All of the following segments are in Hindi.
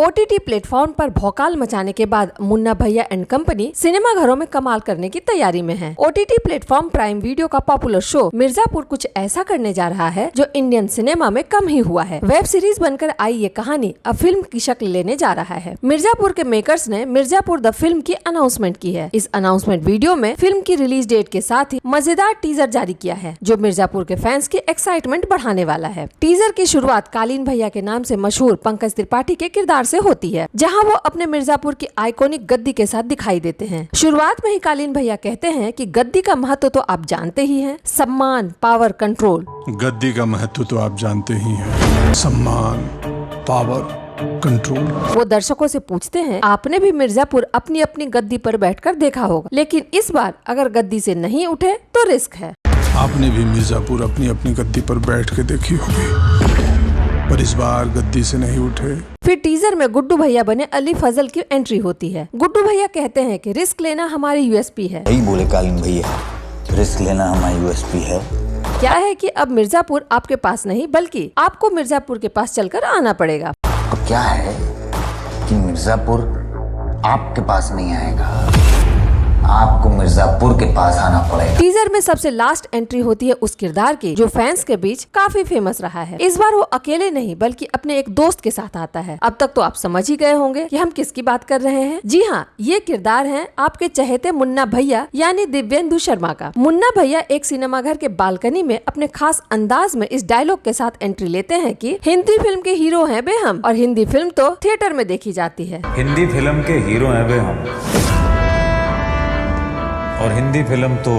OTT प्लेटफॉर्म पर भौकाल मचाने के बाद मुन्ना भैया एंड कंपनी सिनेमा घरों में कमाल करने की तैयारी में है। OTT प्लेटफॉर्म प्राइम वीडियो का पॉपुलर शो मिर्जापुर कुछ ऐसा करने जा रहा है जो इंडियन सिनेमा में कम ही हुआ है। वेब सीरीज बनकर आई ये कहानी अब फिल्म की शक्ल लेने जा रहा है। मिर्जापुर के मेकर्स ने मिर्जापुर द फिल्म की अनाउंसमेंट की है। इस अनाउंसमेंट वीडियो में फिल्म की रिलीज डेट के साथ ही मजेदार टीजर जारी किया है जो मिर्जापुर के फैंस की एक्साइटमेंट बढ़ाने वाला है। टीजर की शुरुआत कालीन भैया के नाम से मशहूर पंकज त्रिपाठी के किरदार से होती है, जहां वो अपने मिर्जापुर की आइकॉनिक गद्दी के साथ दिखाई देते हैं। शुरुआत में ही कालीन भैया कहते हैं कि गद्दी का महत्व तो आप जानते ही हैं, सम्मान, पावर, कंट्रोल। गद्दी का महत्व तो आप जानते ही हैं, सम्मान, पावर, कंट्रोल। वो दर्शकों से पूछते हैं, आपने भी मिर्जापुर अपनी अपनी गद्दी पर बैठकर देखा होगा, लेकिन इस बार अगर गद्दी से नहीं उठे तो रिस्क है। आपने भी मिर्जापुर अपनी अपनी गद्दी पर बैठ के देखी होगी, पर इस बार गद्दी से नहीं उठे। फिर टीजर में गुड्डू भैया बने अली फजल की एंट्री होती है। गुड्डू भैया कहते हैं कि रिस्क लेना हमारी USP है। यही बोले कालीन भैया, रिस्क लेना हमारी USP है। क्या है कि अब मिर्जापुर आपके पास नहीं बल्कि आपको मिर्जापुर के पास चलकर आना पड़ेगा। तो क्या है कि मिर्जापुर आपके पास नहीं आएगा, आपको मिर्जापुर के पास आना पड़ेगा। टीजर में सबसे लास्ट एंट्री होती है उस किरदार की जो फैंस के बीच काफी फेमस रहा है। इस बार वो अकेले नहीं बल्कि अपने एक दोस्त के साथ आता है। अब तक तो आप समझ ही गए होंगे कि हम किसकी बात कर रहे हैं। जी हाँ, ये किरदार है आपके चहेते मुन्ना भैया यानी दिव्येंदु शर्मा का। मुन्ना भैया एक सिनेमा घर के बालकनी में अपने खास अंदाज में इस डायलॉग के साथ एंट्री लेते हैं कि हिंदी फिल्म के हीरो हैं बे हम, और हिंदी फिल्म तो थिएटर में देखी जाती है। हिंदी फिल्म के हीरो हैं बे हम, और हिंदी फिल्म तो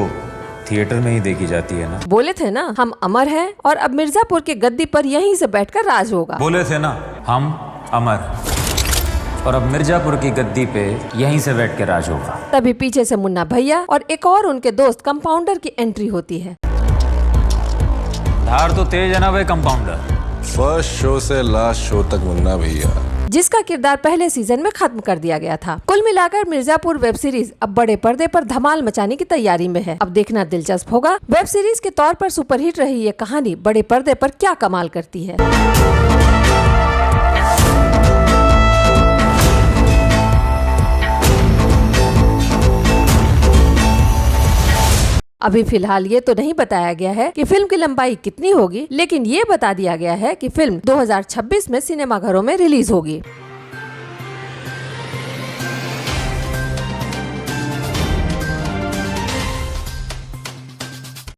थिएटर में ही देखी जाती है ना। बोले थे ना हम अमर हैं, और अब मिर्जापुर के गद्दी पर यहीं से बैठकर राज होगा। बोले थे ना हम अमर, और अब मिर्जापुर की गद्दी पे यहीं से बैठ के राज होगा। तभी पीछे से मुन्ना भैया और एक और उनके दोस्त कंपाउंडर की एंट्री होती है। धार तो तेज है ना भाई कंपाउंडर। फर्स्ट शो से लास्ट शो तक मुन्ना भैया, जिसका किरदार पहले सीजन में खत्म कर दिया गया था। कुल मिलाकर मिर्जापुर वेब सीरीज अब बड़े पर्दे पर धमाल मचाने की तैयारी में है। अब देखना दिलचस्प होगा वेब सीरीज के तौर पर सुपरहिट रही ये कहानी बड़े पर्दे पर क्या कमाल करती है। अभी फिलहाल ये तो नहीं बताया गया है कि फिल्म की लंबाई कितनी होगी, लेकिन ये बता दिया गया है कि फिल्म 2026 में सिनेमा घरों में रिलीज होगी।